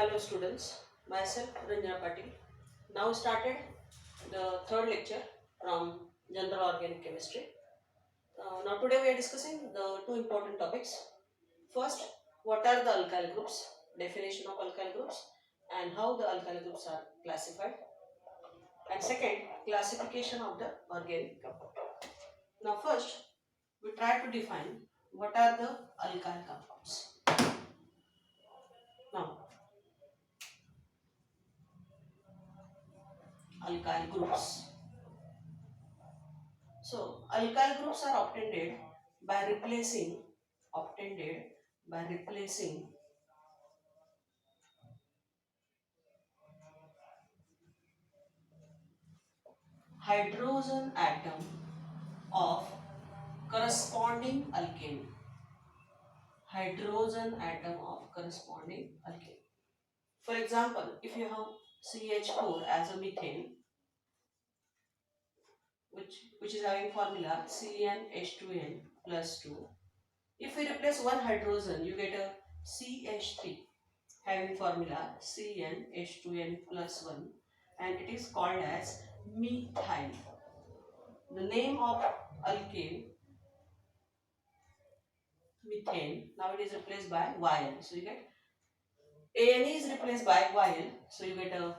Hello students, myself Ranjana Patil. Now started the third lecture from General Organic Chemistry. Now today we are discussing the two important topics. First, what are the alkyl groups, definition of alkyl groups and how the alkyl groups are classified. And second, classification of the organic compound. Now first, we try to define what are the alkyl compounds. Now, alkyl groups. So, alkyl groups are obtained by replacing hydrogen atom of corresponding alkane. Hydrogen atom of corresponding alkane. For example, if you have CH4 as a methane, which is having formula CnH2n plus 2. If we replace one hydrogen, you get a CH3 having formula CnH2n plus 1, and it is called as methyl. The name of alkane, methane, now it is replaced by YL. So you get ANE is replaced by YL, so you get a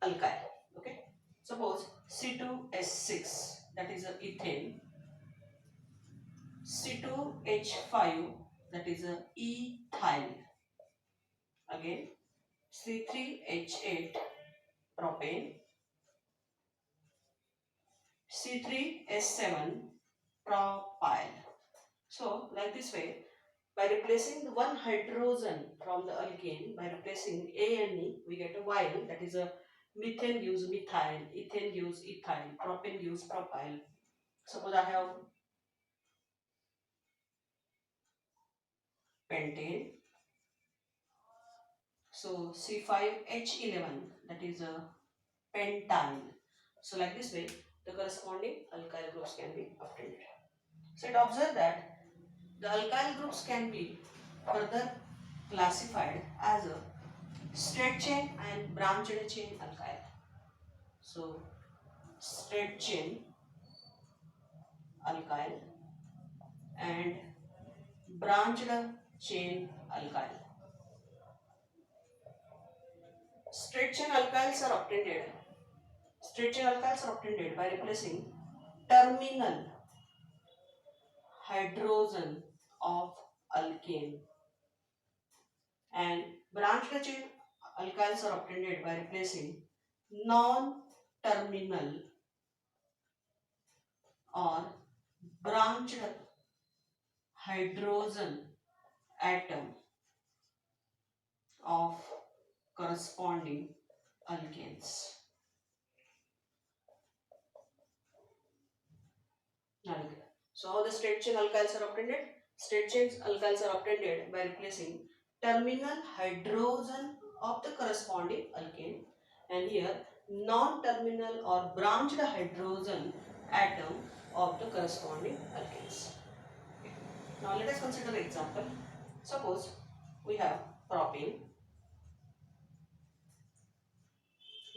alkyl. Okay. Suppose C2H6, that is a ethane. C2H5, that is a ethyl. Again, C3H8 propane, C3H7 propyl. So, like this way, by replacing the one hydrogen from the alkane, by replacing A and E, we get a YL, that is a methane gives methyl, ethane gives ethyl, propane gives propyl. Suppose I have pentane, so C5H11, that is a pentyl. So, like this way, the corresponding alkyl groups can be obtained. So, it observed that the alkyl groups can be further classified as a straight chain and branched chain alkyl. So, straight chain alkyl and branched chain alkyl. Straight chain alkyls are obtained. Straight chain alkyls are obtained by replacing terminal hydrogen of alkane, and branched chain alkyls are obtained by replacing non-terminal or branched hydrogen atom of corresponding alkanes. Now look at. So how the straight chain alkyls are obtained? Straight chain alkyls are obtained by replacing terminal hydrogen of the corresponding alkane, and here non-terminal or branched hydrogen atom of the corresponding alkanes. Okay. Now let us consider an example. Suppose we have propane.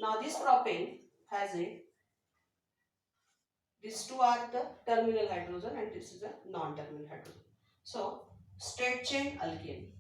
Now this propane has these two are the terminal hydrogen and this is a non-terminal hydrogen. So straight chain alkyl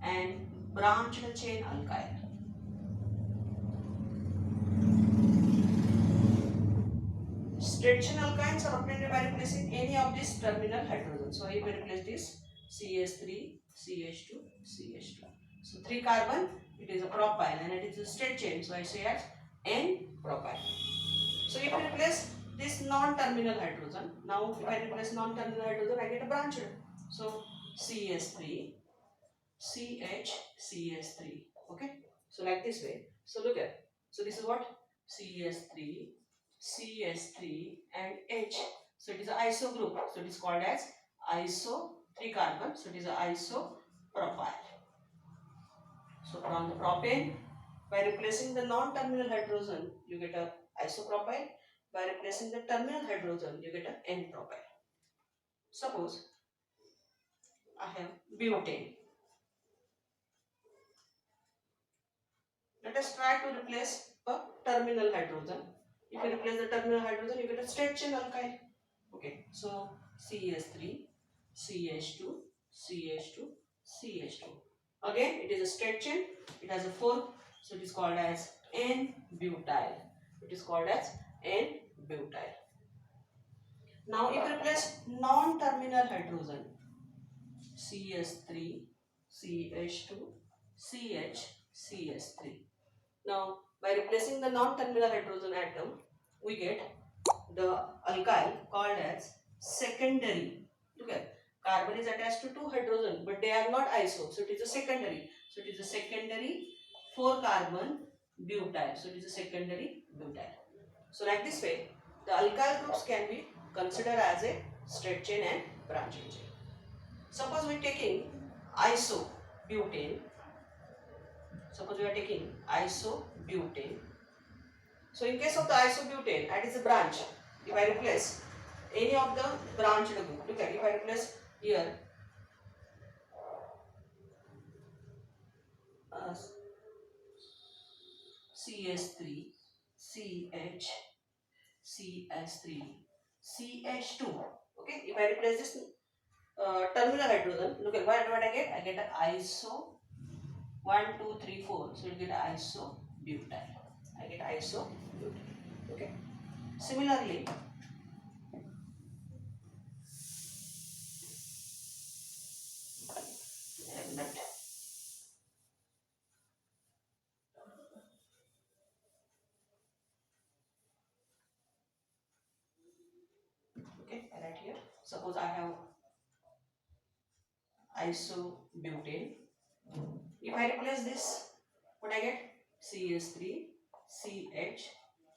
and branched chain alkyl. Straight chain alkynes are obtained by replacing any of these terminal hydrogen. So I will replace this CH3, CH2, CH2. So 3 carbon, it is a propyl and it is a straight chain. So I say as N-propyl. So if I replace this non-terminal hydrogen, now if I replace non-terminal hydrogen, I get a branched. So CH3, CH, CH3. Okay. So like this way. So look at. So this is what? CH3, CH3 and H. So it is an iso group. So it is called as iso 3 carbon. So it is an isopropyl. So from the propane, by replacing the non-terminal hydrogen, you get a isopropyl. By replacing the terminal hydrogen, you get a N-propyl. Suppose I have butane. let's try to replace a terminal hydrogen. If you replace the terminal hydrogen, you get a straight chain alkyl. Okay, so CH3, CH2, CH2, CH2. Again, it is a straight chain. It has a fork, so it is called as N-butyl. It is called as N-butyl. Now, if you replace non-terminal hydrogen, CH3, CH2, CH, CH3. Now, by replacing the non-terminal hydrogen atom, we get the alkyl called as secondary. Look at, carbon is attached to two hydrogen, but they are not iso, so it is a secondary. So it is a secondary 4 carbon butyl. So it is a secondary butyl. So like this way, the alkyl groups can be considered as a straight chain and branching chain. Suppose we are taking isobutane. Suppose we are taking isobutane. So in case of the isobutane, that is a branch. If I replace any of the branched group, look at, if I replace here CH3, CH, CH3, CH2. Okay, if I replace this terminal hydrogen, look at what I get? I get an iso 1, 2, 3, 4. So you get isobutyl. I get isobutyl. Okay. Similarly, okay, I write here. Suppose I have isobutane. If I replace this, what I get? CH3, CH,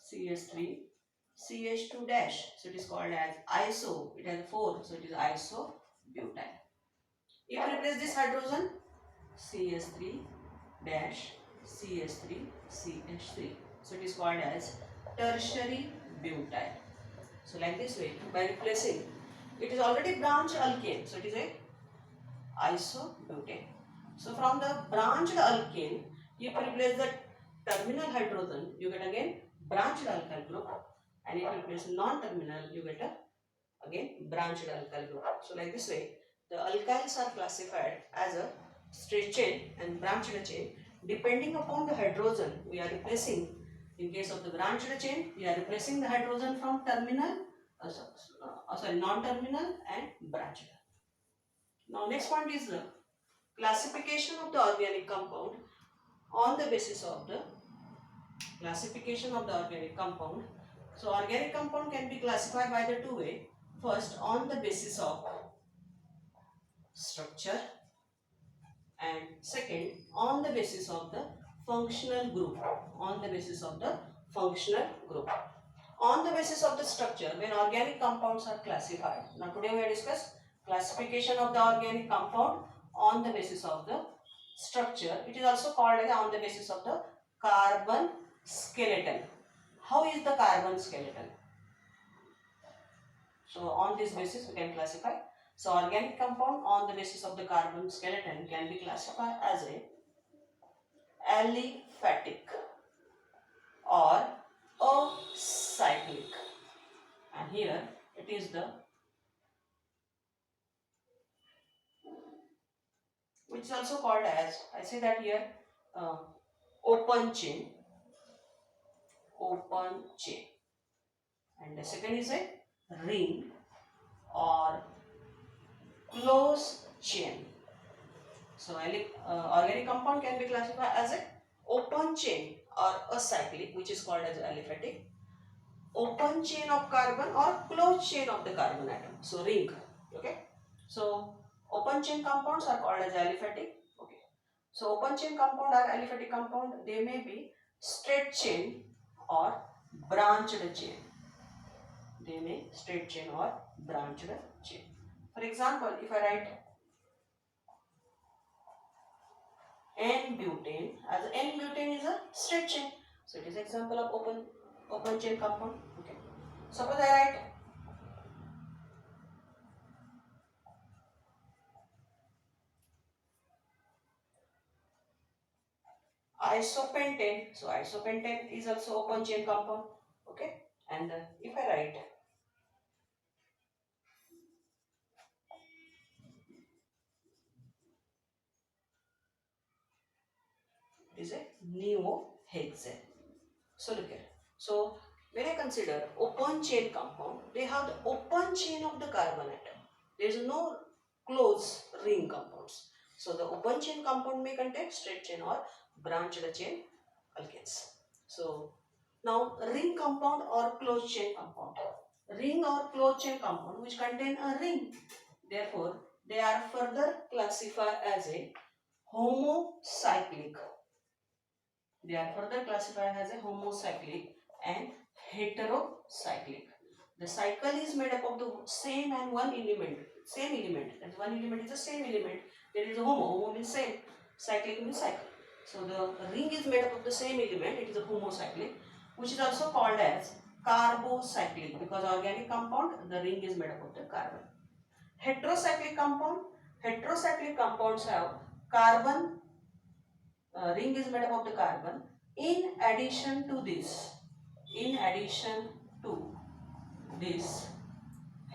CH3, CH2 dash. So it is called as iso. It has 4, so it is isobutyl. If I replace this hydrogen, CH3 dash, CH3, CH3. So it is called as tertiary butyl. So like this way, by replacing, it is already branched alkane. So it is a isobutane. So from the branched alkane, if you replace the terminal hydrogen, you get again branched alkyl group, and if you replace non-terminal, you get again branched alkyl group. So like this way, the alkyls are classified as a straight chain and branched chain depending upon the hydrogen we are replacing. In case of the branched chain, we are replacing the hydrogen from terminal, non-terminal and branched. Now next point is the classification of the organic compound on the basis of the classification of the organic compound. So organic compound can be classified by the two way. First, on the basis of structure, and second, on the basis of the functional group. On the basis of the functional group. On the basis of the structure, when organic compounds are classified. Now today we have discussed classification of the organic compound on the basis of the structure. It is also called as on the basis of the carbon skeleton. How is the carbon skeleton? So on this basis we can classify. So organic compound on the basis of the carbon skeleton can be classified as a aliphatic or acyclic. And here it is the, which is also called as, I say that here, open chain. Open chain. And the second is a ring or close chain. So organic compound can be classified as a open chain or acyclic, which is called as aliphatic, open chain of carbon or closed chain of the carbon atom. So ring. Okay. So open chain compounds are called as aliphatic. Okay. So open chain compound or aliphatic compound, they may be straight chain or branched chain. They may straight chain or branched chain. For example, if I write N-butane, as N-butane is a straight chain. So it is example of open chain compound. Okay. Suppose I write isopentane. So isopentane is also open chain compound. Okay, and if I write it is a neohexane. So look here. So when I consider open chain compound, they have the open chain of the carbon atom. There is no close ring compounds. So the open chain compound may contain straight chain or branched chain alkanes. So now ring compound or closed chain compound. Ring or closed chain compound which contain a ring. Therefore, they are further classified as a homocyclic. They are further classified as a homocyclic and heterocyclic. The cycle is made up of the same and one element. Same element. That one element is the same element. There is a homo. Homo means same. Cyclic means cycle. So the ring is made up of the same element. It is a homocyclic, which is also called as carbocyclic because organic compound, the ring is made up of the carbon. Heterocyclic compound. Heterocyclic compounds have carbon ring is made up of the carbon. In addition to this,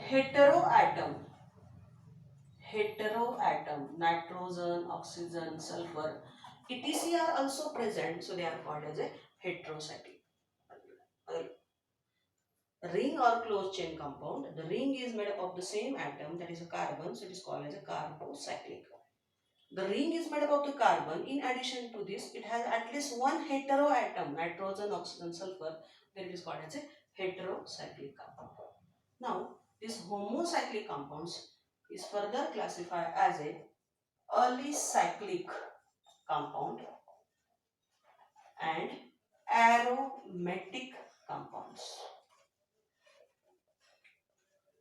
heteroatom, nitrogen, oxygen, sulfur, etc. are also present, so they are called as a heterocyclic. Ring or closed chain compound, the ring is made up of the same atom, that is a carbon, so it is called as a carbocyclic. The ring is made up of the carbon. In addition to this, it has at least one heteroatom, nitrogen, oxygen, sulfur. Then it is called as a heterocyclic compound. Now, this homocyclic compounds is further classified as a alicyclic compound and aromatic compounds.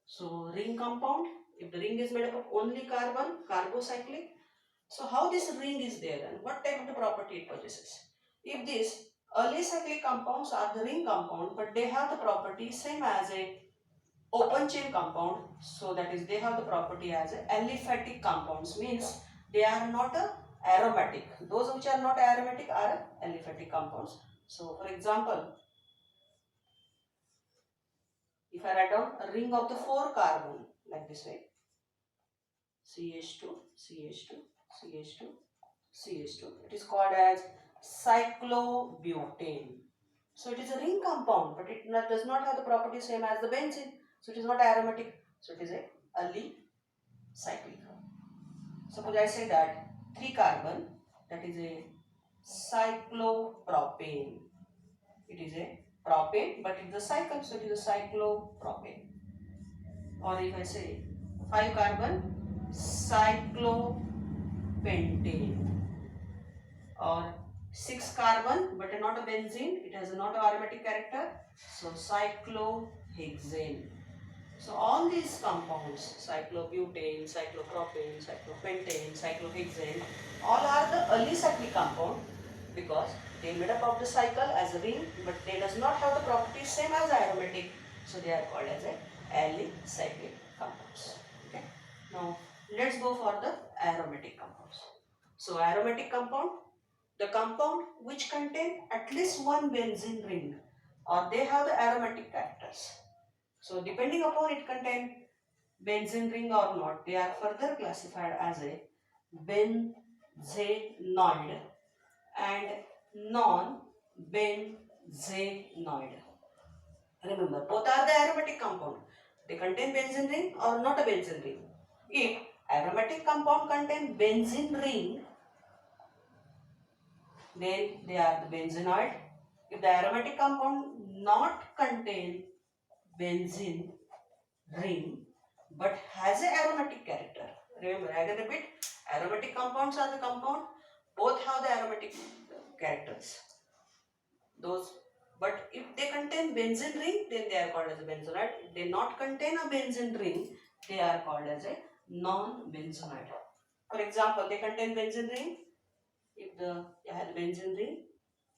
So, ring compound, if the ring is made up of only carbon, carbocyclic. So how this ring is there and what type of the property it possesses? If these alicyclic compounds are the ring compound, but they have the property same as a open chain compound, so that is they have the property as a aliphatic compounds, means they are not aromatic. Those which are not aromatic are aliphatic compounds. So for example, if I write down a ring of the 4 carbon like this way, CH2, CH2, CH2, CH2. It is called as cyclobutane. So it is a ring compound, but it does not have the property same as the benzene. So it is not aromatic. So it is a alicyclic. Suppose I say that 3 carbon, that is a cyclopropane. It is a propane, but it is a cycle, so it is a cyclopropane. Or if I say 5 carbon, cyclopentane. Or 6 carbon but not a benzene, it has not an aromatic character, so cyclohexane. So all these compounds, cyclobutane, cyclopropane, cyclopentane, cyclohexane, all are the alicyclic compound because they made up of the cycle as a ring, but they does not have the properties same as aromatic, so they are called as a alicyclic compounds. Okay. Now let's go for the aromatic compounds. So aromatic compound, the compound which contain at least one benzene ring or they have the aromatic characters. So depending upon it contain benzene ring or not, they are further classified as a benzenoid and non-benzenoid. Remember, both are the aromatic compound. They contain benzene ring or not a benzene ring. If aromatic compound contain benzene ring, then they are the benzenoid. If the aromatic compound not contain benzene ring but has a aromatic character. Remember, I can repeat, aromatic compounds are the compound, both have the aromatic characters. Those, but if they contain benzene ring, then they are called as a benzenoid. If they not contain a benzene ring, they are called as a non-benzenoid. For example, they contain benzene ring. If I have the benzene ring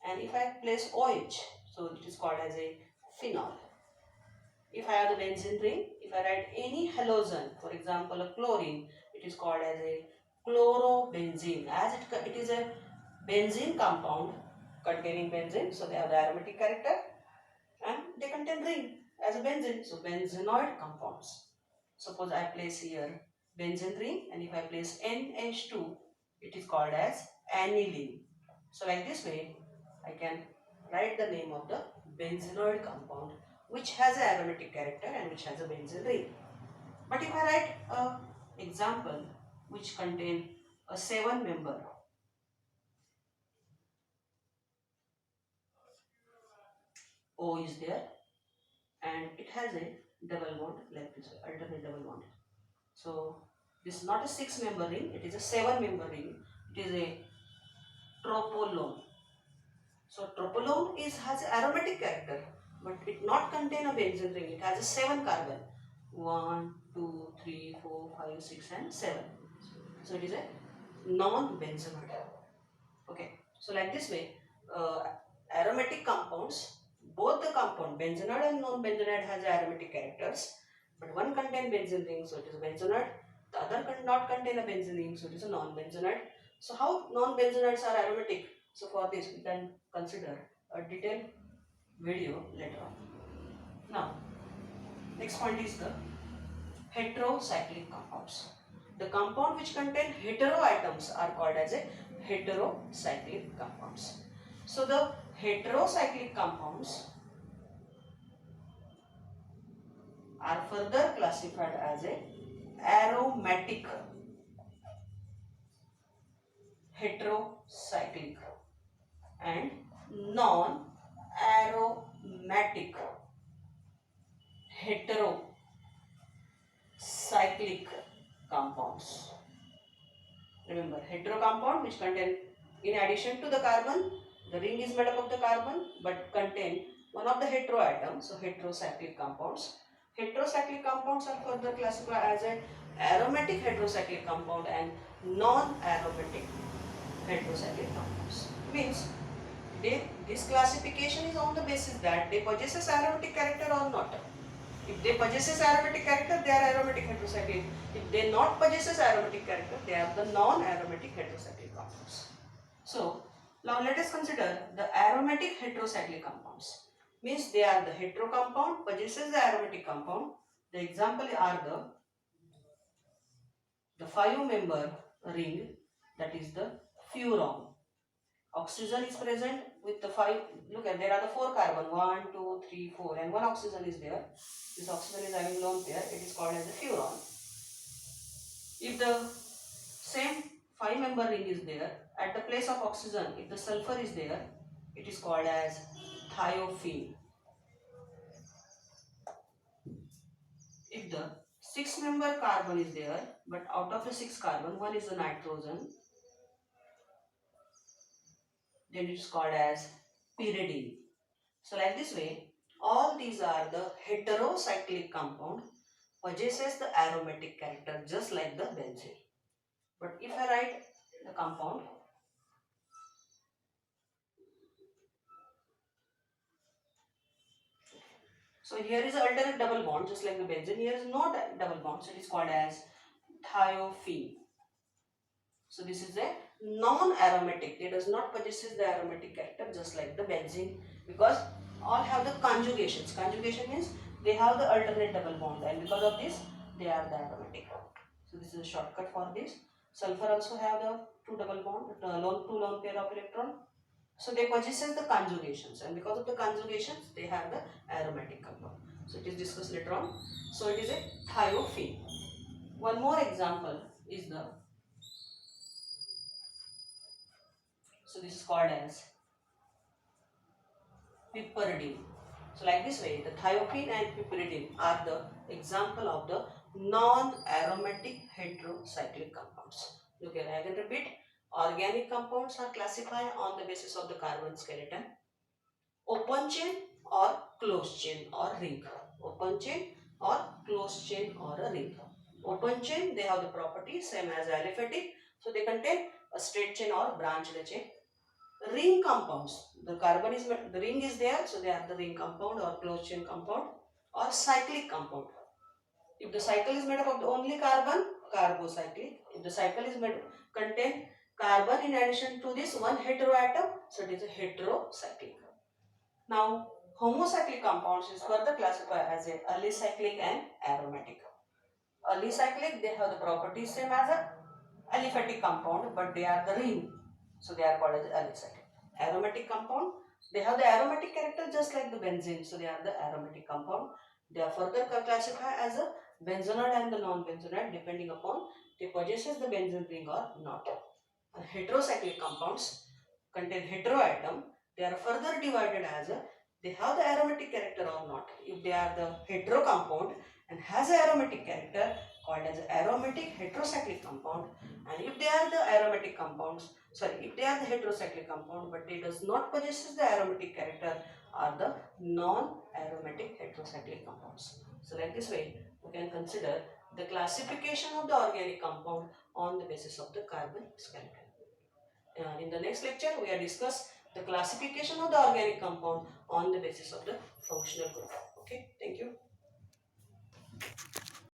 and if I place OH, so it is called as a phenol. If I have the benzene ring, if I write any halogen, for example a chlorine, it is called as a chlorobenzene. As it is a benzene compound containing benzene, so they have the aromatic character, and they contain ring as a benzene, so benzenoid compounds. Suppose I place here benzene ring, and if I place NH2, it is called as aniline. So like this way, I can write the name of the benzenoid compound which has an aromatic character and which has a benzene ring. But if I write a example which contain a 7 member, O is there, and it has a double bond like this, alternate double bond. So this is not a 6 member ring, it is a 7 member ring. It is a tropolone. So tropolone has aromatic character, but it not contain a benzene ring. It has a 7 carbon. 1, 2, 3, 4, 5, 6 and 7. So it is a non-benzenoid. Okay. So like this way, aromatic compounds, both the compound benzenoid and non-benzenoid has aromatic characters, but one contain benzene ring, so it is a benzenoid. The other cannot contain a benzene ring, so it is a non-benzenoid. So how non-benzenoids are aromatic? So for this we can consider a detailed video later on. Now, next point is the heterocyclic compounds. The compound which contain heteroatoms are called as a heterocyclic compounds. So the heterocyclic compounds are further classified as a aromatic heterocyclic and non-aromatic heterocyclic compounds. Remember, hetero compound which contain, in addition to the carbon, the ring is made up of the carbon but contain one of the heteroatoms, so heterocyclic compounds. Heterocyclic compounds are further classified as an aromatic heterocyclic compound and non-aromatic heterocyclic compounds. Means this classification is on the basis that they possess aromatic character or not. If they possess aromatic character, they are aromatic heterocyclic. If they not possess aromatic character, they are the non-aromatic heterocyclic compounds. So now let us consider the aromatic heterocyclic compounds. Means they are the hetero compound possesses the aromatic compound. The example are the 5-member ring, that is the furon. Oxygen is present with the 5. Look at, there are the 4 carbon, 1, 2, 3, 4, and 1 oxygen is there. This oxygen is having lone pair. It is called as a furon. If the same 5-member ring is there, at the place of oxygen, if the sulfur is there, it is called as thiophene. If the 6-member carbon is there, but out of the 6 carbon, 1 is the nitrogen, then it is called as pyridine. So like this way, all these are the heterocyclic compound possesses the aromatic character just like the benzene. But if I write the compound, so here is an alternate double bond just like the benzene. Here is no double bond, so it is called as thiophene. So this is a non-aromatic. It does not possess the aromatic character just like the benzene, because all have the conjugations. Conjugation means they have the alternate double bond, and because of this they are the aromatic. So this is a shortcut for this. Sulfur also have the 2 double bond, 2 lone pair of electron. So they possess the conjugations, and because of the conjugations they have the aromatic compound. So it is discussed later on. So it is a thiophene. One more example is the, so this is called as piperidine. So like this way, the thiophene and piperidine are the example of the non-aromatic heterocyclic compounds. Okay, I can repeat. Organic compounds are classified on the basis of the carbon skeleton. Open chain or closed chain or ring. Open chain or closed chain or a ring. Open chain, they have the property same as aliphatic. So they contain a straight chain or branched chain. Ring compounds, the carbon is, the ring is there, so they are the ring compound or closed chain compound or cyclic compound. If the cycle is made up of the only carbon, carbocyclic. If the cycle is made contain carbon in addition to this one heteroatom, so it is a heterocyclic. Now, homocyclic compounds is further classified as a alicyclic and aromatic. Alicyclic, they have the properties same as a aliphatic compound, but they are the ring, so they are called as alicyclic. Aromatic compound, they have the aromatic character just like the benzene, so they are the aromatic compound. They are further classified as a benzonide and the non-benzonide depending upon they possesses the benzene ring or not. Heterocyclic compounds contain heteroatom. They are further divided as a they have the aromatic character or not. If they are the hetero compound and has a aromatic character, called as aromatic heterocyclic compound, and if they are the aromatic compounds, if they are the heterocyclic compound but they does not possesses the aromatic character, are the non-aromatic heterocyclic compounds. So like this way, we can consider the classification of the organic compound on the basis of the carbon skeleton. In the next lecture, we will discuss the classification of the organic compound on the basis of the functional group. Okay.